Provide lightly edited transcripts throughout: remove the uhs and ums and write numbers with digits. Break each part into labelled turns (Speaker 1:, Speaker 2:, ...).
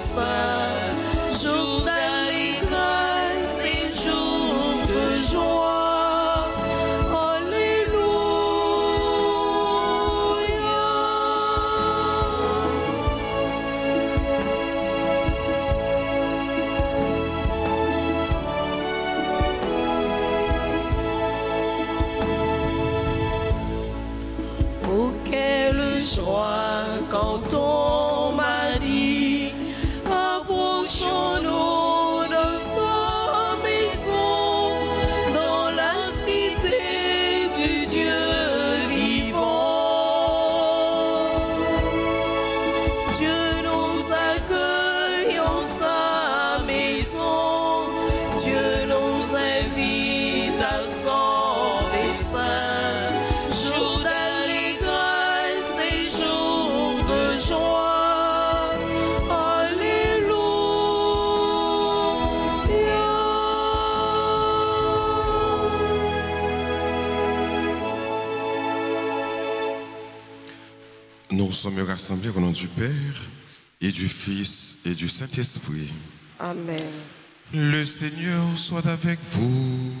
Speaker 1: festin, jour d'allégresse et jour de joie. Alléluia. Oh, quelle joie quand on m'a dit, approchons-nous dans sa maison, dans la cité du Dieu vivant. Dieu nous accueille en sa maison, Dieu nous invite à son festin, jour d'allégresse et jour de joie.
Speaker 2: Nous sommes rassemblés au nom du Père et du Fils et du Saint-Esprit.
Speaker 1: Amen.
Speaker 2: Le Seigneur soit avec vous.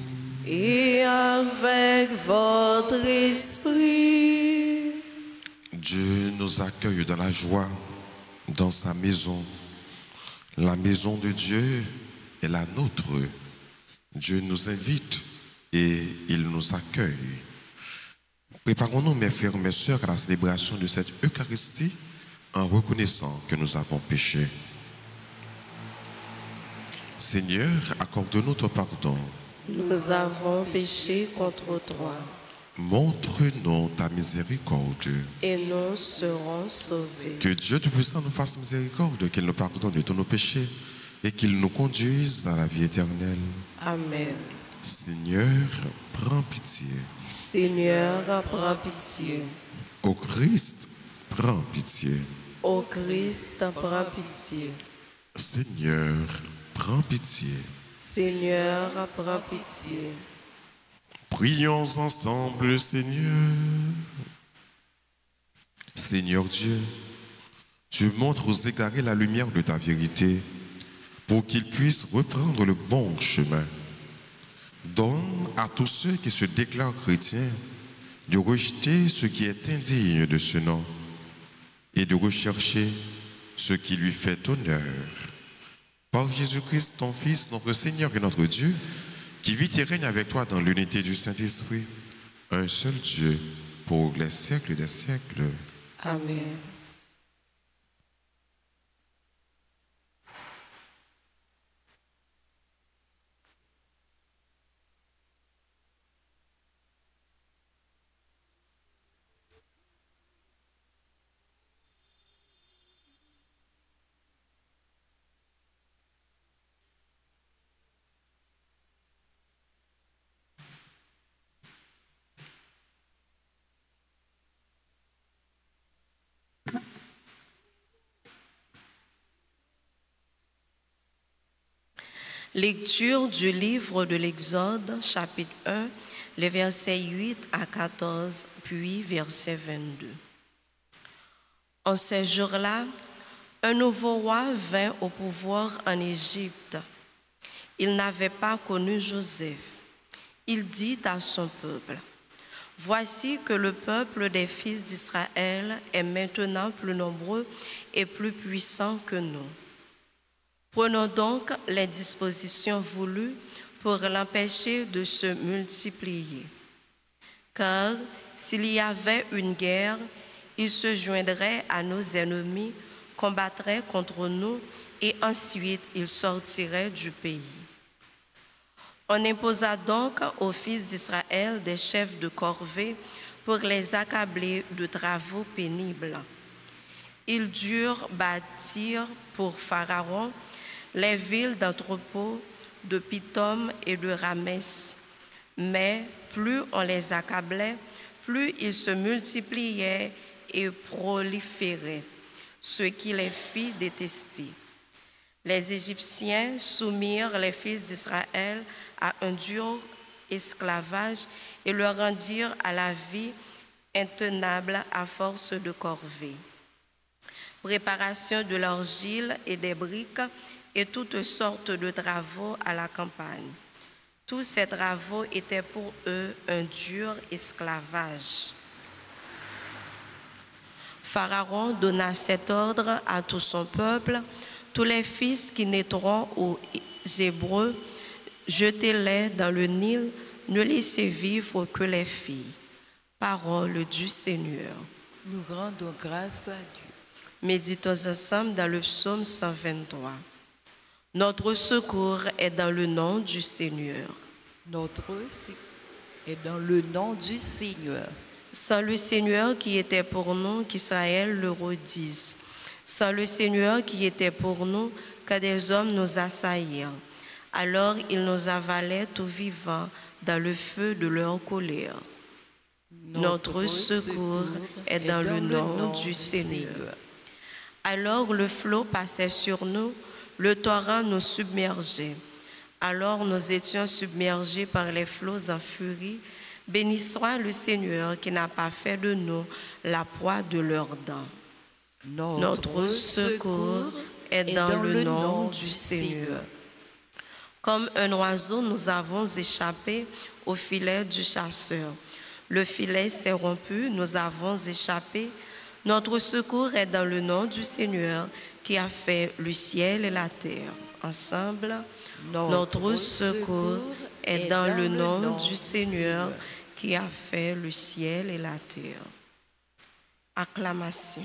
Speaker 1: Et avec votre esprit.
Speaker 2: Dieu nous accueille dans la joie, dans sa maison. La maison de Dieu est la nôtre. Dieu nous invite et il nous accueille. Préparons-nous, mes frères et mes sœurs, à la célébration de cette Eucharistie en reconnaissant que nous avons péché. Seigneur, accorde-nous ton pardon.
Speaker 1: Nous avons péché contre toi.
Speaker 2: Montre-nous ta miséricorde.
Speaker 1: Et nous serons sauvés.
Speaker 2: Que Dieu Tout-Puissant nous fasse miséricorde, qu'il nous pardonne de tous nos péchés et qu'il nous conduise à la vie éternelle.
Speaker 1: Amen.
Speaker 2: Seigneur, prends pitié.
Speaker 1: Seigneur, prends pitié.
Speaker 2: Ô Christ, prends pitié.
Speaker 1: Ô Christ, prends pitié.
Speaker 2: Seigneur, prends pitié.
Speaker 1: Seigneur, prends pitié.
Speaker 2: Prions ensemble le Seigneur. Seigneur Dieu, tu montres aux égarés la lumière de ta vérité pour qu'ils puissent reprendre le bon chemin. Donne à tous ceux qui se déclarent chrétiens de rejeter ce qui est indigne de ce nom et de rechercher ce qui lui fait honneur. Par Jésus-Christ, ton Fils, notre Seigneur et notre Dieu, qui vit et règne avec toi dans l'unité du Saint-Esprit, un seul Dieu, pour les siècles des siècles.
Speaker 1: Amen. Lecture du livre de l'Exode, chapitre 1, les versets 8 à 14, puis verset 22. En ces jours-là, un nouveau roi vint au pouvoir en Égypte. Il n'avait pas connu Joseph. Il dit à son peuple, « Voici que le peuple des fils d'Israël est maintenant plus nombreux et plus puissant que nous. Prenons donc les dispositions voulues pour l'empêcher de se multiplier. Car s'il y avait une guerre, il se joindrait à nos ennemis, combattrait contre nous et ensuite il sortirait du pays. » On imposa donc aux fils d'Israël des chefs de corvée pour les accabler de travaux pénibles. Ils durent bâtir pour Pharaon les villes d'entrepôt de Pithom et de Ramès. Mais plus on les accablait, plus ils se multipliaient et proliféraient, ce qui les fit détester. Les Égyptiens soumirent les fils d'Israël à un dur esclavage et leur rendirent à la vie intenable à force de corvée. préparation de l'argile et des briques et toutes sortes de travaux à la campagne. Tous ces travaux étaient pour eux un dur esclavage. Pharaon donna cet ordre à tout son peuple: tous les fils qui naîtront aux Hébreux, jetez-les dans le Nil, ne laissez vivre que les filles. Parole du Seigneur.
Speaker 3: Nous rendons grâce à Dieu.
Speaker 1: Méditons ensemble dans le psaume 123. Notre secours est dans le nom du Seigneur.
Speaker 3: Notre secours est dans le nom du Seigneur.
Speaker 1: Sans le Seigneur qui était pour nous, qu'Israël le redise. Sans le Seigneur qui était pour nous, que des hommes nous assaillirent. Alors ils nous avalaient tout vivants dans le feu de leur colère. Notre secours est dans le nom du Seigneur. Alors le flot passait sur nous, le torrent nous submergeait. Alors nous étions submergés par les flots en furie. Béni soit le Seigneur qui n'a pas fait de nous la proie de leurs dents. Notre secours est dans le nom du Seigneur. Comme un oiseau, nous avons échappé au filet du chasseur. Le filet s'est rompu, nous avons échappé. Notre secours est dans le nom du Seigneur qui a fait le ciel et la terre. Ensemble, notre secours est dans le nom du Seigneur qui a fait le ciel et la terre. Acclamation.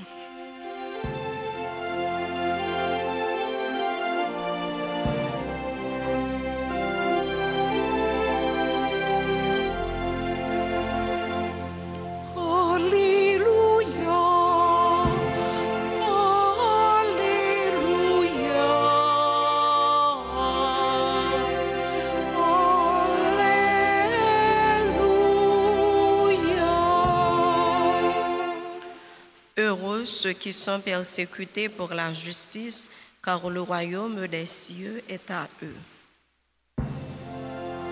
Speaker 1: Ceux qui sont persécutés pour la justice, car le royaume des cieux est à eux.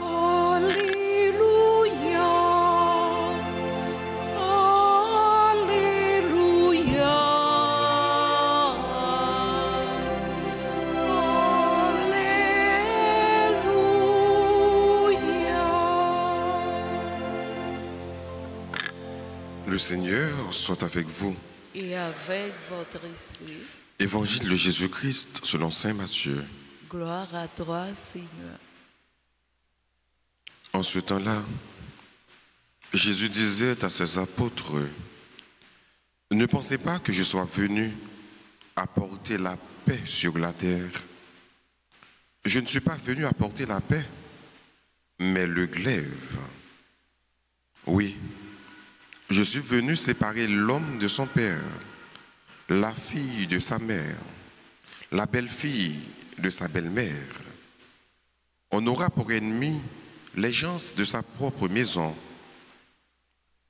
Speaker 3: Alléluia, Alléluia, Alléluia.
Speaker 2: Le Seigneur soit avec vous.
Speaker 3: Et avec votre esprit.
Speaker 2: Évangile de Jésus-Christ selon saint Matthieu.
Speaker 3: Gloire à toi, Seigneur.
Speaker 2: En ce temps-là, Jésus disait à ses apôtres: ne pensez pas que je sois venu apporter la paix sur la terre. Je ne suis pas venu apporter la paix, mais le glaive. Oui, je suis venu séparer l'homme de son père, la fille de sa mère, la belle-fille de sa belle-mère. On aura pour ennemi les gens de sa propre maison.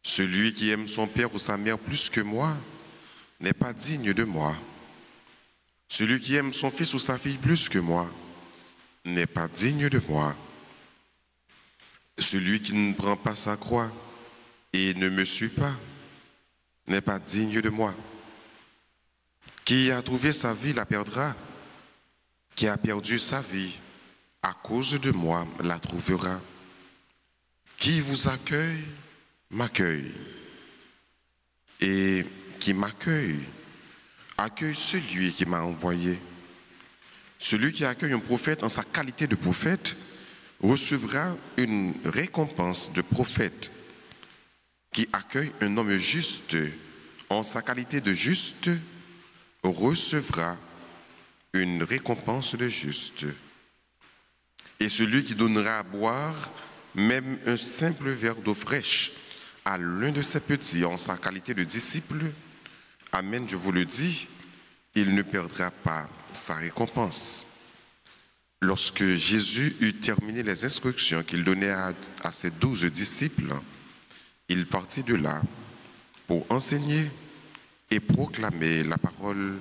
Speaker 2: Celui qui aime son père ou sa mère plus que moi n'est pas digne de moi. Celui qui aime son fils ou sa fille plus que moi n'est pas digne de moi. Celui qui ne prend pas sa croix et ne me suit pas n'est pas digne de moi. Qui a trouvé sa vie la perdra. Qui a perdu sa vie à cause de moi la trouvera. Qui vous accueille, m'accueille. Et qui m'accueille, accueille celui qui m'a envoyé. Celui qui accueille un prophète en sa qualité de prophète recevra une récompense de prophète. Qui accueille un homme juste en sa qualité de juste recevra une récompense de juste. Et celui qui donnera à boire même un simple verre d'eau fraîche à l'un de ses petits en sa qualité de disciple, amen, je vous le dis, il ne perdra pas sa récompense. Lorsque Jésus eut terminé les instructions qu'il donnait à ses 12 disciples, il partit de là pour enseigner et proclamer la parole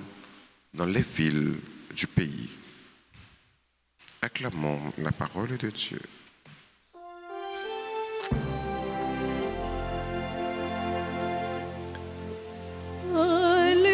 Speaker 2: dans les villes du pays. Acclamons la parole de Dieu.
Speaker 3: Alléluia.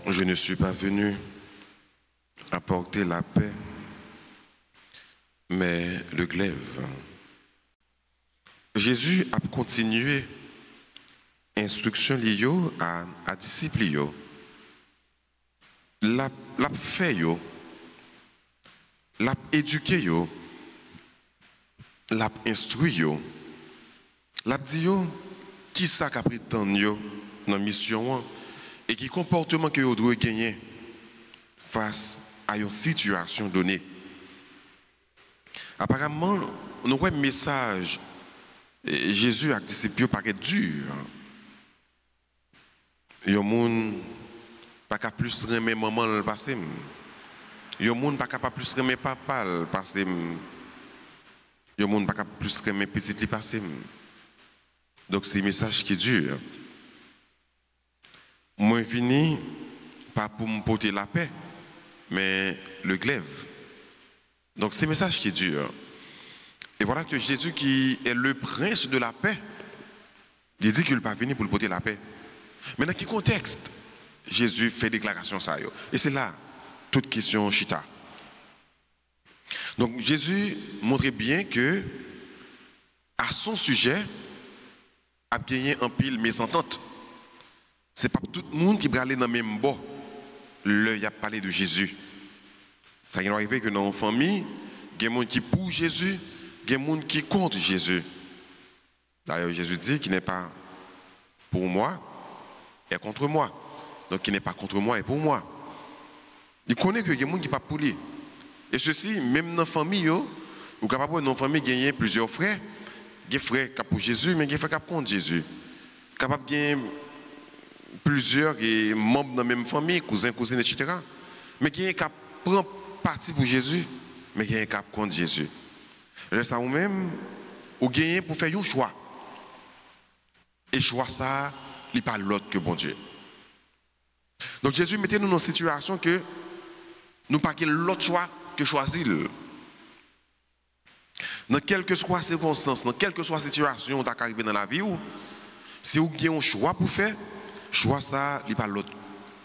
Speaker 2: je ne suis pas venu apporter la paix, mais le glaive. Jésus a continué instruction liée à disciples yo. L'a fait yo, l'a éduqué yo, l'a instruit yo, l'a dit yo qui ça qu'a prétend yo dans mission et qui comportement que yo doit gagner face à une situation donnée. Apparemment, nous avons un message. Jésus a disciples paraît dur. Yon moun pas qu'à plus remettre maman le passé. Yon moun pas qu'à plus remettre papa le passé. Yon moun pas qu'à plus remettre petit le passé. Donc c'est un message qui est dur. Moi venu pas pour me porter la paix, mais le glaive. Donc c'est un message qui est dur. Et voilà que Jésus, qui est le prince de la paix, il dit qu'il n'est pas venu pour porter la paix. Mais dans quel contexte Jésus fait déclaration ça? Et c'est là toute question chita. Donc Jésus montrait bien que à son sujet a gagné un pile mésentente. C'est pas tout le monde qui va aller dans le même bord. Il a parlé de Jésus. Ça va arriver que dans une famille, il y a des gens qui pour Jésus, il y a des gens qui contre Jésus. D'ailleurs, Jésus dit qu'il n'est pas pour moi et contre moi. Donc, il n'est pas contre moi et pour moi. Il connaît qu'il y a des gens qui ne sont pas pour lui. Et ceci, même dans la famille, ou capable dans la famille, il y a plusieurs frères. Il y a des frères qui sont pour Jésus, mais il y a des frères qui sont contre Jésus. Capable de plusieurs membres de la même famille, cousins, cousines, etc. Mais il y a des qui prennent parti pour Jésus, mais il y a des qui contre Jésus. Reste à vous-même, ou gagner pour faire un choix. Et choix ça, il n'est pas l'autre que bon Dieu. Donc Jésus mettait nous dans une situation que nous n'avons pas l'autre choix que choisir. Dans quelle que soit circonstance, dans quelle que soit situation où tu arrivé dans la vie, si vous avez un choix pour faire, choix ça, il n'est pas l'autre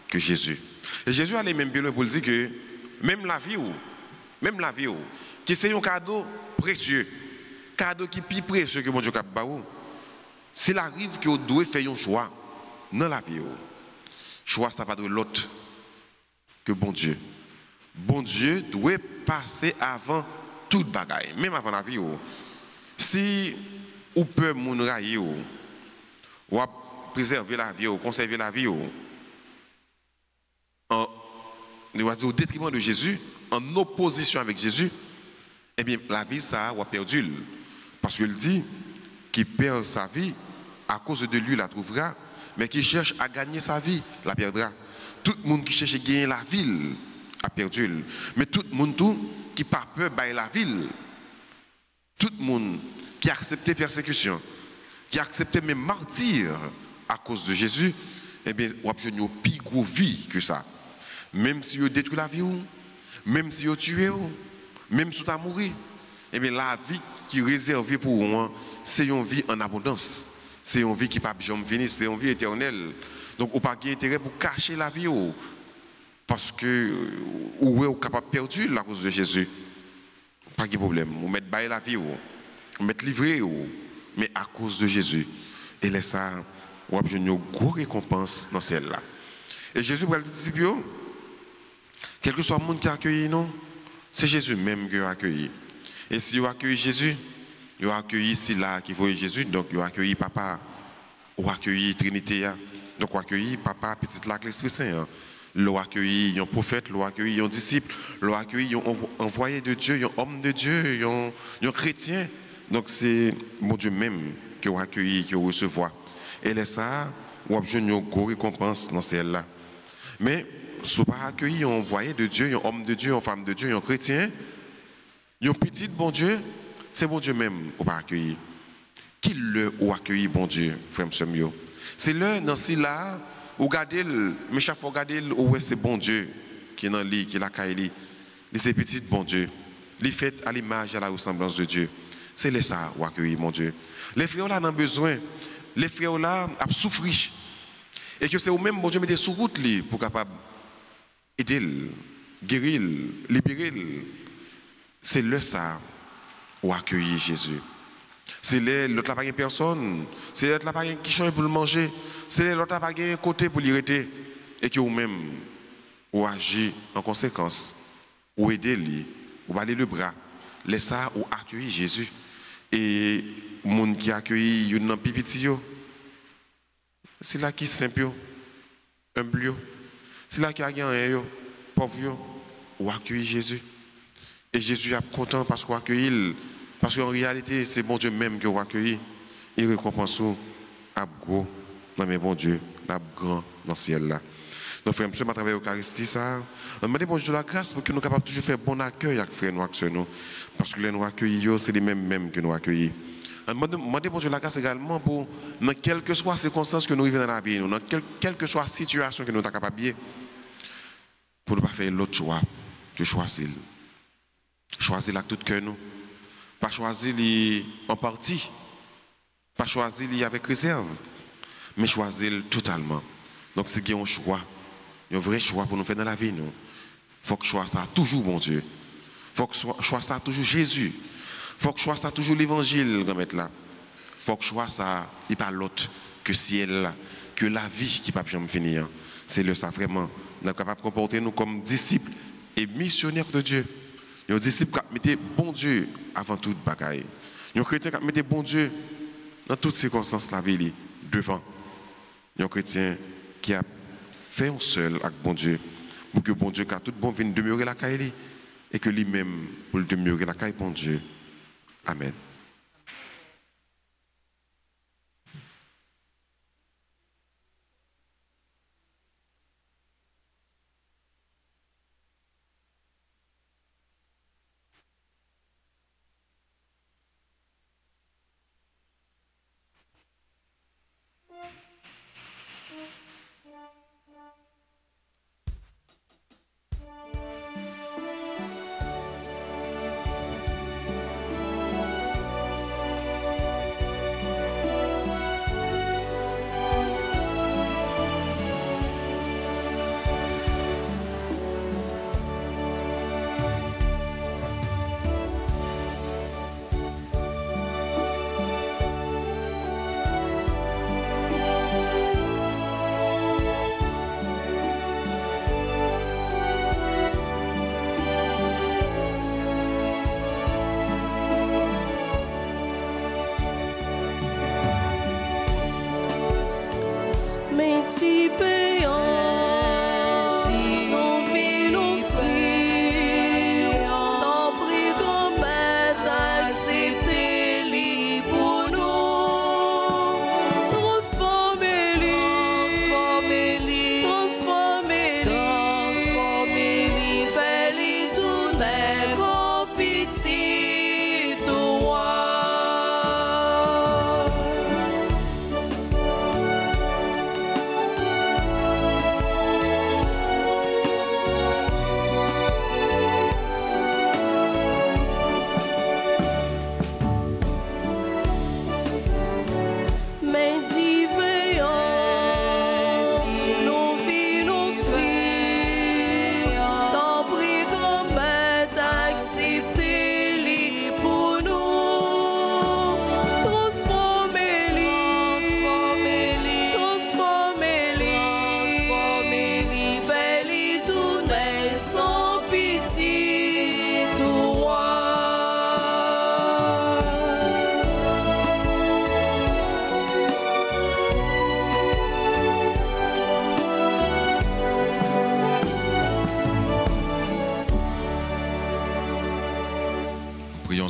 Speaker 2: que Jésus. Et Jésus allait même bien loin pour dire que même la vie, qui c'est un cadeau précieux, cadeau qui est plus précieux que mon Dieu a donné, s'il arrive que vous devez faire un choix dans la vie, choix ça pas de l'autre que bon Dieu. Bon Dieu doit passer avant toute bagaille, même avant la vie. Si vous pouvez moun railler, ou préserver la vie, ou conserver la vie, au détriment de Jésus, en opposition avec Jésus, eh bien la vie ça a perdu. Parce qu'il dit qu'il perd sa vie, à cause de lui la trouvera, mais qui cherche à gagner sa vie, la perdra. Tout le monde qui cherche à gagner la ville a perdu. Mais tout le monde qui n'a pas peur de la ville, tout le monde qui a accepté persécution, qui a accepté même martyr à cause de Jésus, eh bien, on a une plus grosse vie que ça. Même si vous détruit la vie, même si vous tuez, même si vous avez mouru, eh bien, la vie qui est réservée pour vous, c'est une vie en abondance. C'est une vie qui ne peut pas jamais finir, c'est une vie éternelle. Donc, vous n'avez pas intérêt pour cacher la vie, parce que vous êtes capable de perdre à cause de Jésus. Pas de problème. Vous mettez la vie, vous mettez livré, mais à cause de Jésus. Et là, ça, vous avez une grosse récompense dans celle-là. Et Jésus, pour les disciples, quel que soit le monde qui a accueilli, non, c'est Jésus même qui a accueilli. Et si vous accueillez Jésus, vous accueillez ici là qui voit Jésus, donc vous accueillez Papa, vous accueillez Trinité, donc vous accueillez Papa, Petit Lac, l'Esprit Saint. Vous accueillez un prophète, vous accueillez un disciple, vous accueillez un envoyé de Dieu, un homme de Dieu, un chrétien. Donc c'est mon Dieu même que vous accueillez, que vous recevez. Et là, ça, vous avez une grosse récompense dans celle-là. Mais si vous n'avez pas accueilli un envoyé de Dieu, un homme de Dieu, une femme de Dieu, un chrétien, un petit bon Dieu, c'est bon Dieu même ou pas accueilli. Qui le ou accueilli bon Dieu, frère Mio? C'est là dans ce là où regardez mais chaque fois regardez où c'est bon Dieu qui est dans lit, qui est la caille, c'est petit bon Dieu. Il fait à l'image et à la ressemblance de Dieu. C'est là ça ou accueilli mon Dieu. Les frères là ont besoin. Les frères là ont souffert. Et que c'est vous-même, bon Dieu, mettez sous route pour capable aider, guérir, libérer. C'est le ça ou accueillir Jésus. C'est l'autre pas personne, c'est l'autre pas qui change pour le manger, c'est l'autre pas côté pour l'irriter. Et que vous-même, ou agir en conséquence, ou aider lui, ou baler le bras, laissez ça ou accueillir Jésus. Et les gens qui accueillent une pipiti, c'est là qui est simple, humble, c'est là qui a un pauvre, ou accueillir Jésus. Et Jésus est content parce qu'on accueille, parce qu'en réalité, c'est bon Dieu même qui vous accueille. Il récompense à gros, non mais bon Dieu, à grand dans le ciel là. Nos frères et sœurs, à travers l'Eucharistie, ça, on demande bon Dieu de la grâce pour que nous soyons capables de toujours faire bon accueil avec frères noirs et nous. Parce que les nous accueillons, c'est les mêmes que nous accueillons. On demande bon Dieu de la grâce également pour, dans quelles que soient les circonstances que nous vivons dans la vie, dans quelle que soit la situation que nous sommes capables de pour ne pas faire l'autre choix que choisir. Choisir avec tout cœur nous. Pas choisir en partie. Pas choisir avec réserve. Mais choisir totalement. Donc c'est un choix. Un vrai choix pour nous faire dans la vie. Il faut que choix ça toujours bon Dieu. Il faut que choix ça toujours Jésus. Il faut que choix ça toujours l'évangile. Il faut que choix ça, il n'y a pas l'autre que ciel, que la vie qui ne peut jamais finir. C'est le ça vraiment. Nous sommes capables de comporter nous comme disciples et missionnaires de Dieu. Nous sommes disciples qui mettent bon Dieu avant toute bagaille. Nous sommes chrétiens qui mettent bon Dieu dans toutes circonstances de la vie devant. Nous sommes chrétiens qui a fait un seul avec bon Dieu pour que bon Dieu, car tout bon vienne demeurer la caille et que lui-même pour demeurer la caille bon Dieu. Amen.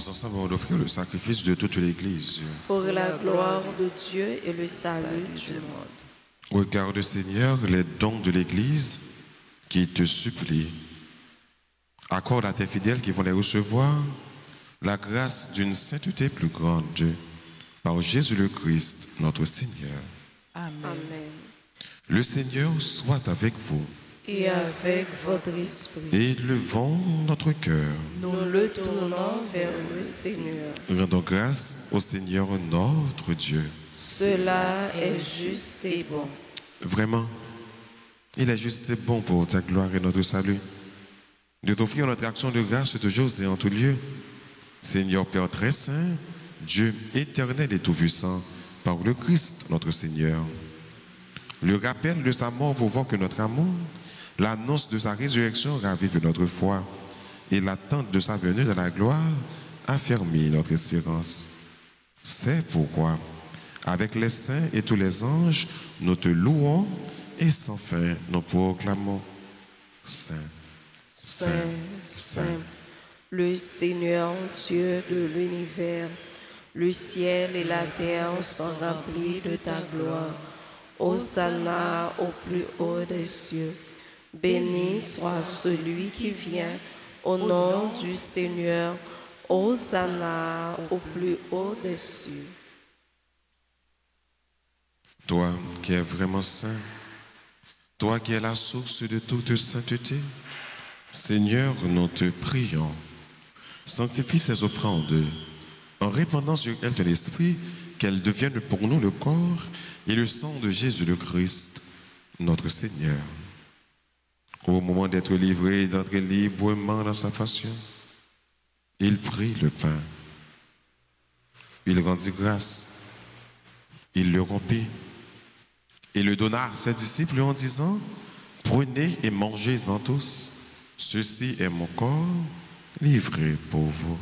Speaker 2: Ensemble d'offrir le sacrifice de toute l'Église.
Speaker 1: Pour la gloire de Dieu et le salut du monde.
Speaker 2: Regarde, Seigneur, les dons de l'Église qui te supplient. Accorde à tes fidèles qui vont les recevoir la grâce d'une sainteté plus grande. Par Jésus le Christ, notre Seigneur.
Speaker 3: Amen.
Speaker 1: Amen.
Speaker 2: Le Seigneur soit avec vous.
Speaker 1: Et avec votre esprit.
Speaker 2: Et levons notre cœur.
Speaker 1: Nous le tournons vers le Seigneur.
Speaker 2: Rendons grâce au Seigneur notre Dieu.
Speaker 1: Cela est juste et bon.
Speaker 2: Vraiment, il est juste bon pour ta gloire et notre salut de t'offrir notre action de grâce toujours et en tout lieu. Seigneur Père très saint, Dieu éternel et tout-puissant, par le Christ notre Seigneur. Le rappel de sa mort provoque notre amour, l'annonce de sa résurrection ravive notre foi, et l'attente de sa venue dans la gloire affermit notre espérance. C'est pourquoi, avec les saints et tous les anges, nous te louons et sans fin nous proclamons. Saint,
Speaker 1: Saint, Saint, le Seigneur Dieu de l'univers, le ciel et la terre sont remplis de ta gloire. Hosanna au plus haut des cieux. Béni soit celui qui vient au nom du Seigneur. Hosanna au plus haut des cieux.
Speaker 2: Toi qui es vraiment saint, toi qui es la source de toute sainteté, Seigneur, nous te prions. Sanctifie ces offrandes en répandant sur elles ton esprit, qu'elles deviennent pour nous le corps et le sang de Jésus le Christ, notre Seigneur. Au moment d'être livré, d'entrer librement dans sa passion, il prit le pain, il rendit grâce, il le rompit et le donna à ses disciples en disant: prenez et mangez-en tous, ceci est mon corps livré pour vous.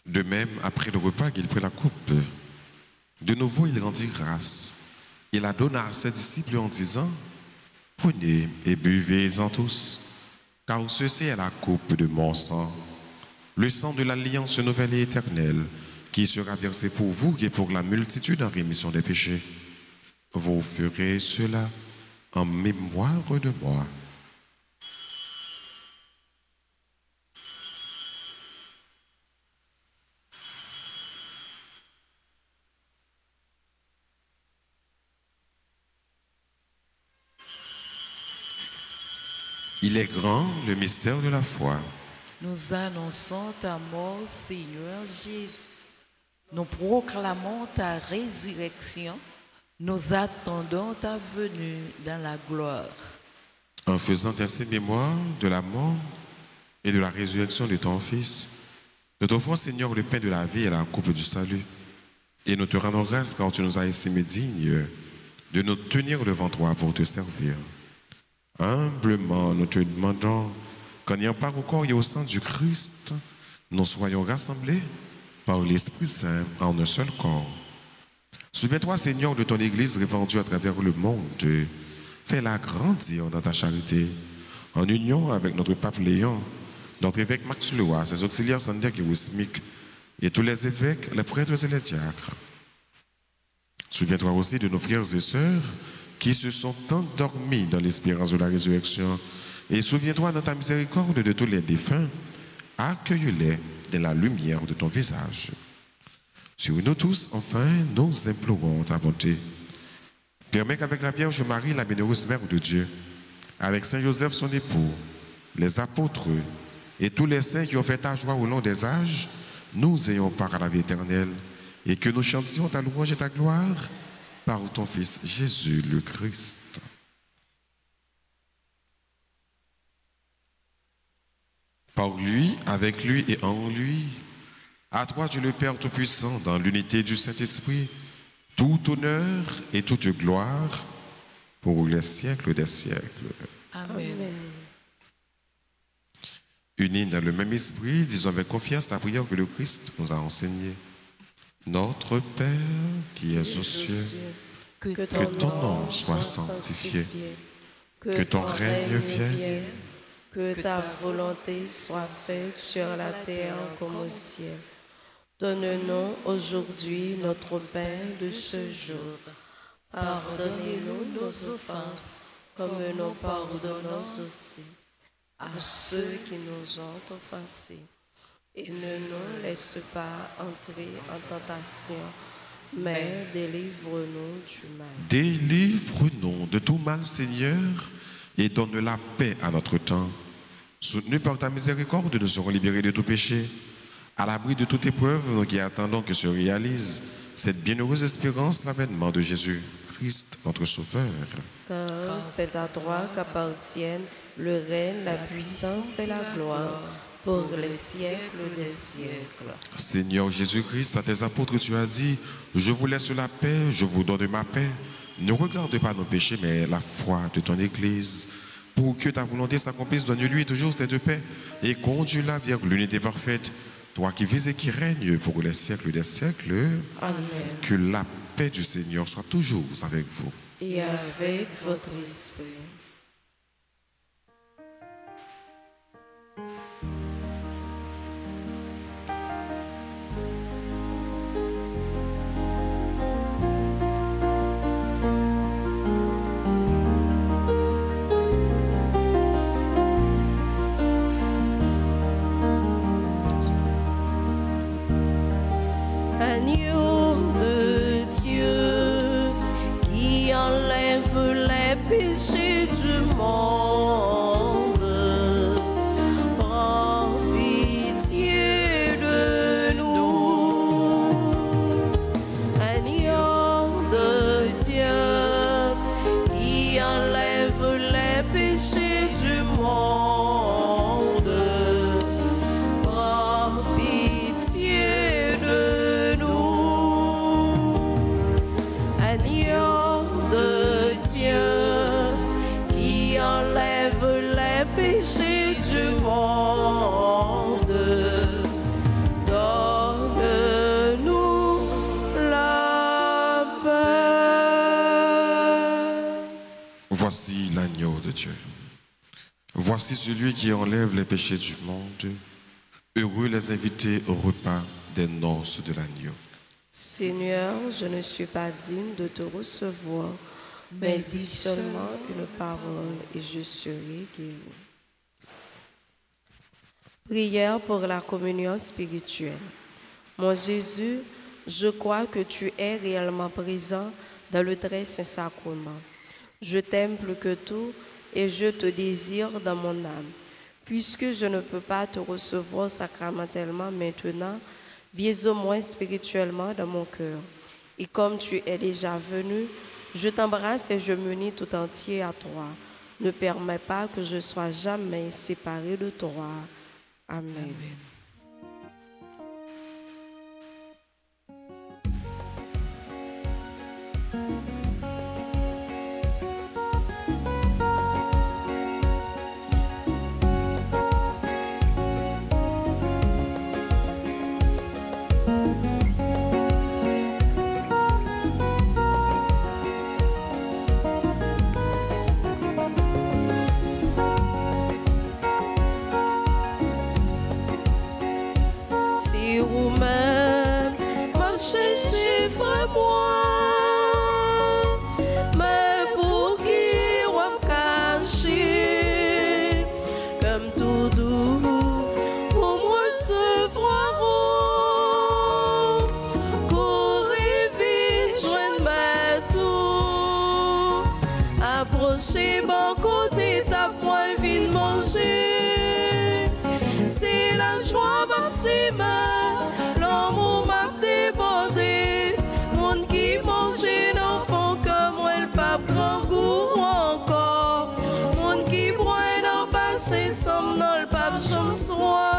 Speaker 2: De même, après le repas, il prit la coupe. De nouveau, il rendit grâce. Il la donna à ses disciples en disant: prenez et buvez-en tous, car ceci est la coupe de mon sang, le sang de l'alliance nouvelle et éternelle, qui sera versé pour vous et pour la multitude en rémission des péchés. Vous ferez cela en mémoire de moi. Il est grand le mystère de la foi.
Speaker 3: Nous annonçons ta mort, Seigneur Jésus. Nous proclamons ta résurrection. Nous attendons ta venue dans la gloire.
Speaker 2: En faisant ainsi mémoire de la mort et de la résurrection de ton Fils, nous t'offrons, Seigneur, le pain de la vie et la coupe du salut. Et nous te rendons grâce car tu nous as estimés dignes de nous tenir devant toi pour te servir. Humblement, nous te demandons qu'en ayant part au corps et au sang du Christ, nous soyons rassemblés par l'Esprit Saint en un seul corps. Souviens-toi, Seigneur, de ton Église répandue à travers le monde. Fais-la grandir dans ta charité, en union avec notre pape Léon, notre évêque Max Leroy, ses auxiliaires Sandiak et Wismik, et tous les évêques, les prêtres et les diacres. Souviens-toi aussi de nos frères et sœurs qui se sont endormis dans l'espérance de la résurrection. Et souviens-toi dans ta miséricorde de tous les défunts, accueille-les dans la lumière de ton visage. Sur nous tous, enfin, nous implorons ta bonté. Permets qu'avec la Vierge Marie, la bienheureuse Mère de Dieu, avec Saint Joseph son époux, les apôtres et tous les saints qui ont fait ta joie au long des âges, nous ayons part à la vie éternelle et que nous chantions ta louange et ta gloire par ton Fils Jésus le Christ. Par lui, avec lui et en lui, à toi Dieu le Père Tout-Puissant, dans l'unité du Saint-Esprit, tout honneur et toute gloire pour les siècles des siècles.
Speaker 3: Amen.
Speaker 2: Unis dans le même esprit, disons avec confiance la prière que le Christ nous a enseignée. Notre Père qui es aux cieux,
Speaker 1: que
Speaker 2: ton nom soit sanctifié, que ton règne vienne,
Speaker 1: que ta volonté soit faite sur la terre comme au ciel. Donne-nous aujourd'hui notre pain de ce jour. Pardonnez-nous nos offenses, comme nous pardonnons aussi à ceux qui nous ont offensés. Et ne nous laisse pas entrer en tentation, mais délivre-nous du mal.
Speaker 2: Délivre-nous de tout mal, Seigneur, et donne la paix à notre temps. Soutenus par ta miséricorde, nous serons libérés de tout péché. À l'abri de toute épreuve, nous qui attendons que se réalise cette bienheureuse espérance, l'avènement de Jésus-Christ, notre Sauveur.
Speaker 1: Car c'est à toi qu'appartiennent le règne, la puissance et la gloire pour les siècles des siècles.
Speaker 2: Seigneur Jésus-Christ, à tes apôtres, tu as dit, je vous laisse la paix, je vous donne ma paix. Ne regarde pas nos péchés, mais la foi de ton Église. Pour que ta volonté s'accomplisse, donne-lui toujours cette paix et conduis-la vers l'unité parfaite. Toi qui vis et qui règnes pour les siècles des siècles.
Speaker 1: Amen.
Speaker 2: Que la paix du Seigneur soit toujours avec vous.
Speaker 1: Et avec votre esprit. Agneau de Dieu qui enlève les péchés du monde, prends pitié de nous. Agneau de Dieu qui enlève les péchés du monde, prends pitié de nous. Agneau de Dieu qui enlève les péchés du monde, donne-nous la paix.
Speaker 2: Voici l'agneau de Dieu. Voici celui qui enlève les péchés du monde. Heureux les invités au repas des noces de l'agneau.
Speaker 1: Seigneur, je ne suis pas digne de te recevoir, mais dis seulement une parole et je serai guéri. Prière pour la communion spirituelle. Mon Jésus, je crois que tu es réellement présent dans le très saint sacrement. Je t'aime plus que tout et je te désire dans mon âme. Puisque je ne peux pas te recevoir sacramentellement maintenant, viens au moins spirituellement dans mon cœur. Et comme tu es déjà venu, je t'embrasse et je m'unis tout entier à toi. Ne permets pas que je sois jamais séparé de toi. Amen. Si vous-même marchez, chiffre-moi, mais pour qui vous cacher, comme tout doux, pour moi recevoir, courir vite, joindre ma tour, approchez mon côté, tape moi, vite manger, c'est la joie, ma l'amour m'a débordé. Monde qui mangeait d'enfants comme moi, le pape grand goût encore. Monde qui boit dans le passé, somme dans le pape, je me soif.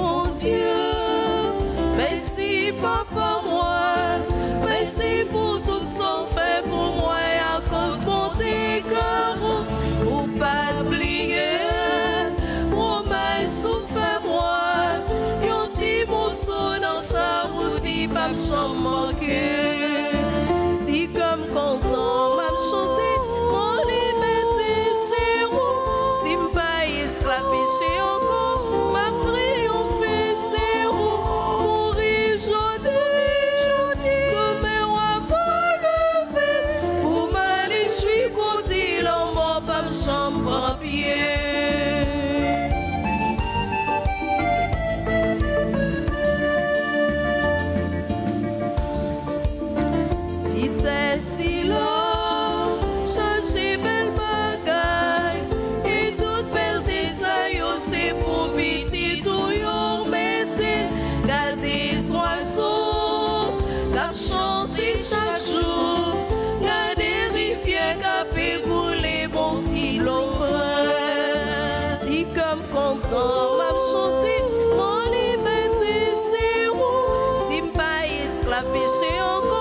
Speaker 1: bon Dieu. Merci, papa, moi. Merci pour tout ce fait pour moi. Et à cause de tes cœurs, ou pas oublier. Promesse ou fais-moi. Yon ti morceau dans sa route, pas me manquer. Si comme content, m'a chanté, mon liberté c'est où. Si m'pas esclave péché encore, m'a triomphé c'est où. Mourir aujourd'hui, comme un roi va lever. Pour m'aller, je suis côté, l'en mort, pas me chambre en pied. Si l'homme change belle bagaille et toute belle dessin, c'est pour petit tout yon mette. Gardez oiseaux, cap chanter chaque jour. Gardez rivière cap écouler bon petit l'eau frère. Si comme content m'a chanté, mon liberté c'est où. Si m'pas esclave péché encore.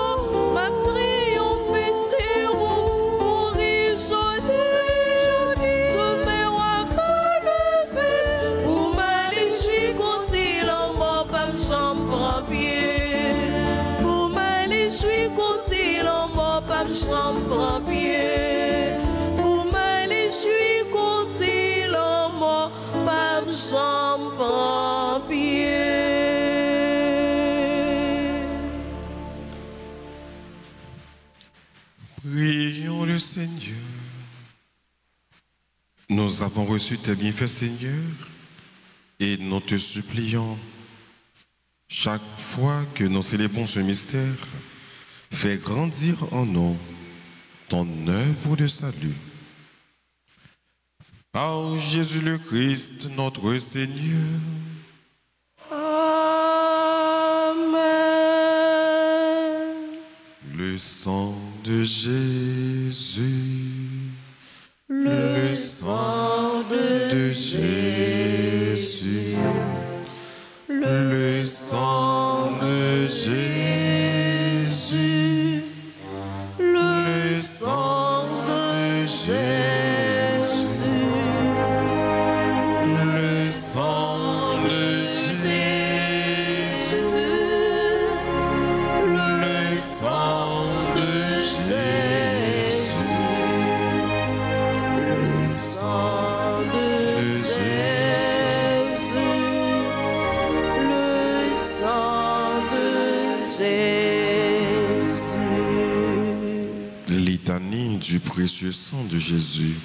Speaker 1: Pour m'aller, je suis côté, l'en mort, pas me chambre en pied. Pour m'aller, je suis côté, l'en mort, pas me chambre en pied.
Speaker 2: Prions le Seigneur. Nous avons reçu tes bienfaits, Seigneur, et nous te supplions. Chaque fois que nous célébrons ce mystère, fais grandir en nous ton œuvre de salut. Par Jésus le Christ, notre Seigneur.
Speaker 1: Amen.
Speaker 2: Le sang de Jésus,
Speaker 1: le sang de Jésus.
Speaker 2: Le sang de Jésus,
Speaker 1: le sang de Jésus,
Speaker 2: le sang de Jésus,
Speaker 1: le sang de Jésus, le sang de
Speaker 2: Litanie du précieux sang de Jésus.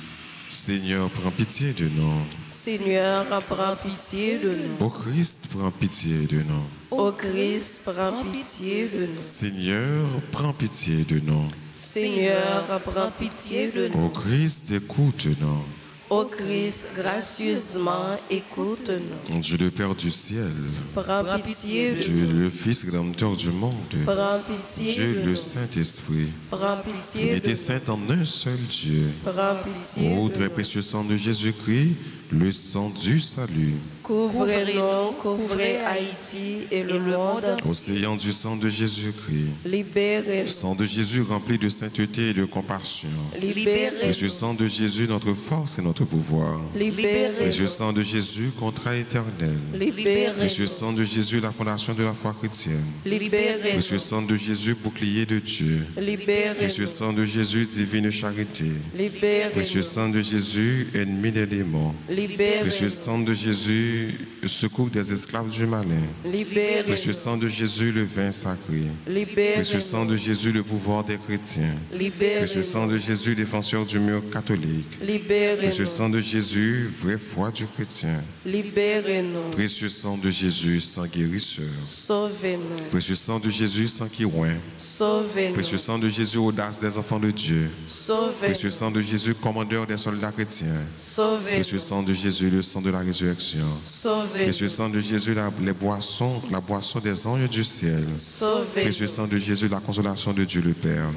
Speaker 2: Seigneur, prends pitié de nous.
Speaker 1: Seigneur, prends pitié de nous.
Speaker 2: Ô Christ, prends pitié de nous.
Speaker 1: Ô Christ, prends pitié de nous.
Speaker 2: Seigneur, prends pitié de nous.
Speaker 1: Seigneur, prends pitié de nous.
Speaker 2: Ô Christ, écoute-nous.
Speaker 1: Ô Christ, gracieusement, écoute-nous.
Speaker 2: Dieu le Père du ciel,
Speaker 1: prends pitié de
Speaker 2: Dieu
Speaker 1: nous.
Speaker 2: le Fils rédempteur du monde,
Speaker 1: Prends pitié
Speaker 2: Dieu
Speaker 1: de
Speaker 2: le
Speaker 1: nous.
Speaker 2: Saint-Esprit,
Speaker 1: Prends pitié de
Speaker 2: Trinité
Speaker 1: nous.
Speaker 2: sainte en un seul Dieu.
Speaker 1: Prends pitié
Speaker 2: Ô
Speaker 1: de
Speaker 2: très
Speaker 1: nous.
Speaker 2: précieux sang de Jésus-Christ, le sang du salut.
Speaker 1: Couvrez-nous, couvrez Haïti et le monde entier.
Speaker 2: Océan du sang de Jésus-Christ,
Speaker 1: Libérez-nous.
Speaker 2: sang de Jésus rempli de sainteté et de compassion. Précieux
Speaker 1: Libérez-nous.
Speaker 2: sang de Jésus, notre force et notre pouvoir. Précieux
Speaker 1: Libérez-nous.
Speaker 2: sang de Jésus, contrat éternel. Précieux
Speaker 1: Libérez-nous.
Speaker 2: sang de Jésus, la fondation de la foi chrétienne. Précieux
Speaker 1: Libérez-nous.
Speaker 2: sang de Jésus, bouclier de Dieu. Précieux
Speaker 1: Libérez-nous.
Speaker 2: sang de Jésus, divine charité. Précieux
Speaker 1: Libérez-nous.
Speaker 2: sang de Jésus, ennemi des démons. Précieux
Speaker 1: Libérez-nous.
Speaker 2: sang de Jésus, secours des esclaves du malin. Précieux
Speaker 1: Libérez-nous.
Speaker 2: sang de Jésus, le vin sacré. Précieux sang
Speaker 1: Libérez-nous.
Speaker 2: de Jésus, le pouvoir des chrétiens. Précieux sang
Speaker 1: Libérez-nous.
Speaker 2: de Jésus, défenseur du mur catholique. Précieux
Speaker 1: Libérez-nous.
Speaker 2: sang de Jésus, vraie foi du chrétien.
Speaker 1: Libérez-nous.
Speaker 2: Précieux sang de Jésus, sang guérisseur.
Speaker 1: Sauvez-nous.
Speaker 2: Précieux sang de Jésus, sang qui oint.
Speaker 1: Sauvez-nous.
Speaker 2: Précieux sang de Jésus, audace des enfants de Dieu. Précieux
Speaker 1: Sauvez-nous.
Speaker 2: sang de Jésus, commandeur des soldats chrétiens. Précieux
Speaker 1: Sauvez-nous.
Speaker 2: sang de Jésus, le sang de la résurrection.
Speaker 1: Sauvez-nous.
Speaker 2: Précieux sang de Jésus, la boisson des anges du ciel. Précieux sang de Jésus, la consolation de Dieu le Père.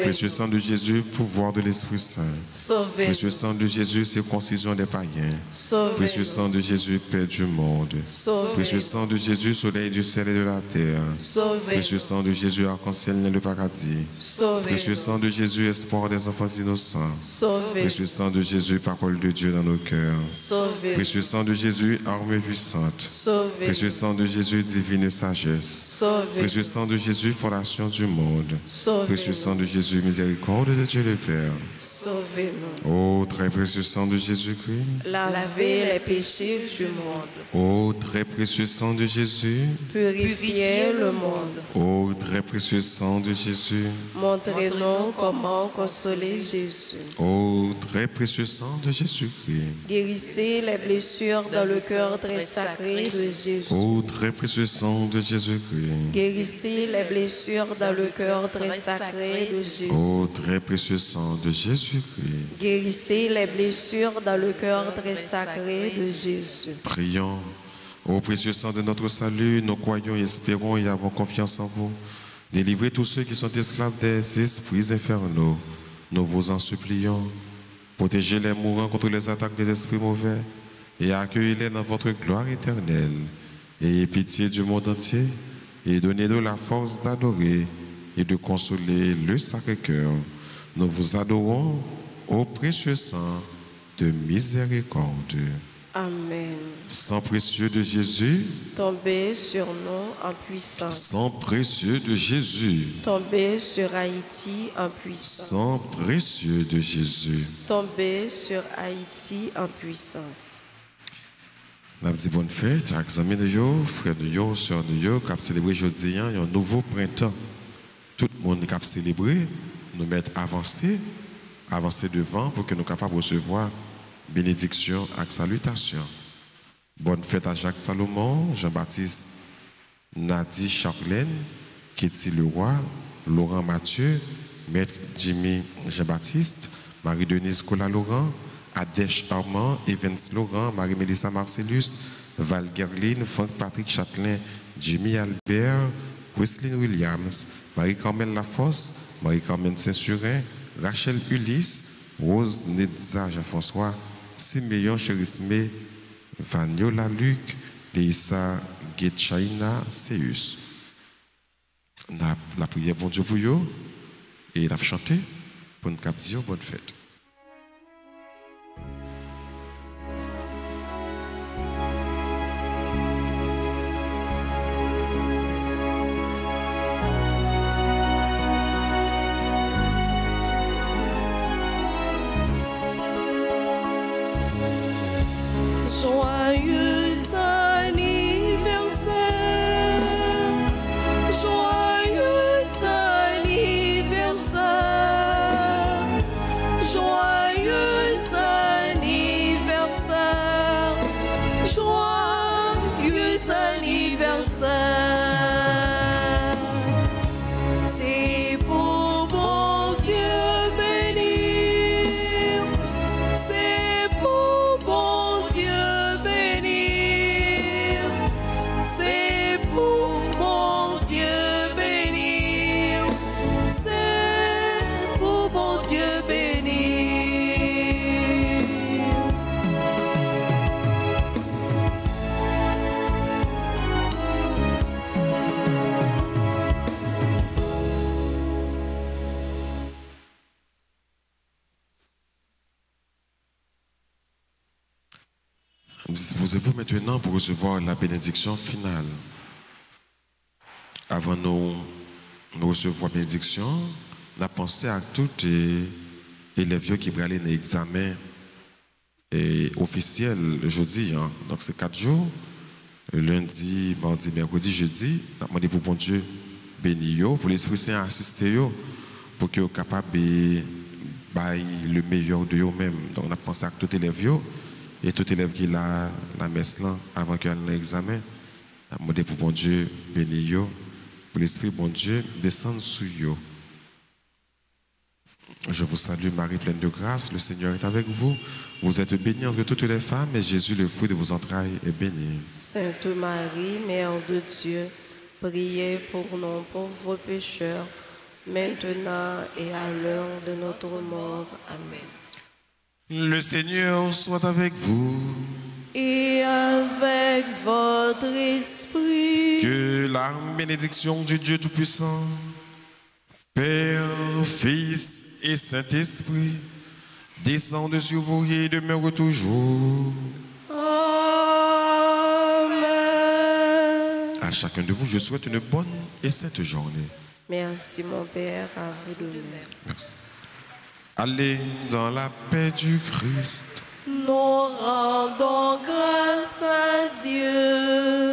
Speaker 2: Précieux sang de Jésus, pouvoir de l'Esprit Saint. Précieux sang de Jésus, circoncision des païens. Précieux sang de Jésus, paix du monde. Précieux sang de Jésus, soleil du ciel et de la terre. Précieux sang de Jésus, arc-en-ciel, le paradis. Précieux sang de Jésus, espoir des enfants innocents. Précieux sang de Jésus, parole de Dieu dans nos cœurs. Précieux sang de Jésus, arme puissante. Précieux sang de Jésus, divine sagesse. Précieux sang de Jésus, fondation du monde. Précieux sang de Jésus, miséricorde de Dieu le Père.
Speaker 1: Sauvez-nous.
Speaker 2: Ô très précieux sang de Jésus-Christ.
Speaker 1: Lavez les péchés du monde.
Speaker 2: Ô très précieux sang de Jésus.
Speaker 1: Purifiez le monde.
Speaker 2: Ô très précieux sang de Jésus.
Speaker 1: Montrez-nous comment consoler Jésus.
Speaker 2: Ô très précieux sang de Jésus-Christ.
Speaker 1: Guérissez les blessures dans le cœur très sacré de Jésus.
Speaker 2: Ô très précieux sang de Jésus-Christ.
Speaker 1: Guérissez les blessures dans le cœur très sacré de Jésus.
Speaker 2: Ô très précieux sang de Jésus-Christ.
Speaker 1: Guérissez les blessures dans le cœur très sacré de Jésus.
Speaker 2: Prions. Ô précieux sang de notre salut, nous croyons, espérons et avons confiance en vous. Délivrez tous ceux qui sont esclaves des esprits infernaux. Nous vous en supplions. Protégez les mourants contre les attaques des esprits mauvais et accueillez-les dans votre gloire éternelle. Ayez pitié du monde entier et donnez-nous la force d'adorer et de consoler le Sacré-Cœur. Nous vous adorons au précieux sang de miséricorde.
Speaker 1: Amen.
Speaker 2: Sang précieux de Jésus,
Speaker 1: Tombez sur nous en puissance.
Speaker 2: sang précieux de Jésus,
Speaker 1: Tombez sur Haïti en puissance.
Speaker 2: sang précieux de Jésus.
Speaker 1: Tombez sur Haïti en puissance.
Speaker 2: Nous avons dit bonne fête à examen de yo, frères de yo, sœurs de yo, qui ont célébré aujourd'hui un nouveau printemps. Tout le monde qui a célébré, nous mettre avancer devant pour que nous soyons capables de recevoir bénédiction et salutation. Bonne fête à Jacques Salomon, Jean-Baptiste Nadi Charlène, Kéti Leroy, Laurent Mathieu, Maître Jimmy Jean-Baptiste, Marie-Denise Cola Laurent, Adèche Armand, Evans Laurent, Marie-Mélissa Marcellus, Val Gerline, Franck Patrick Châtelain, Jimmy Albert, Wesley Williams, Marie-Carmel Lafosse, Marie-Carmen Saint-Surin, Rachel Ulysse, Rose Nedza Jean-François, Siméon Chérismé, Vaniola Luc, Leïssa Getchaina Seus. La prière bon Dieu pour vous et la chanter pour nous dire bonne fête.
Speaker 1: Joyeux anniversaire, joyeux anniversaire, joyeux anniversaire, joyeux anniversaire. C'est pour bon Dieu bénir, c'est pour bon Dieu bénir, c'est pour bon Dieu bénir, c'est pour bon Dieu bénir.
Speaker 2: Disposez-vous maintenant pour recevoir la bénédiction finale. Avant de recevoir la bénédiction, on a pensé à tous les élèves qui vont aller dans l'examen officiel jeudi. Donc c'est 4 jours. Lundi, mardi, mercredi, jeudi. On a demandé pour bon Dieu bénir, pour l'Esprit Saint assister, pour qu'ils soient capables de faire le meilleur de eux-mêmes. Donc on a pensé à tous les élèves. Et tout élève qui a la messe là, avant qu'il ait l'examen, a demandé pour bon Dieu bénir, pour l'Esprit bon Dieu descendre sur eux. Je vous salue Marie, pleine de grâce, le Seigneur est avec vous. Vous êtes bénie entre toutes les femmes, et Jésus, le fruit de vos entrailles, est béni.
Speaker 1: Sainte Marie, Mère de Dieu, priez pour nous pauvres pécheurs, maintenant et à l'heure de notre mort. Amen.
Speaker 2: Le Seigneur soit avec vous.
Speaker 1: Et avec votre esprit.
Speaker 2: Que la bénédiction du Dieu Tout-Puissant, Père, Fils et Saint-Esprit, descende sur vous et demeure toujours.
Speaker 1: Amen.
Speaker 2: À chacun de vous, je souhaite une bonne et sainte journée.
Speaker 1: Merci mon Père, à vous de même.
Speaker 2: Merci. Allez dans la paix du Christ.
Speaker 1: Nous rendons grâce à Dieu.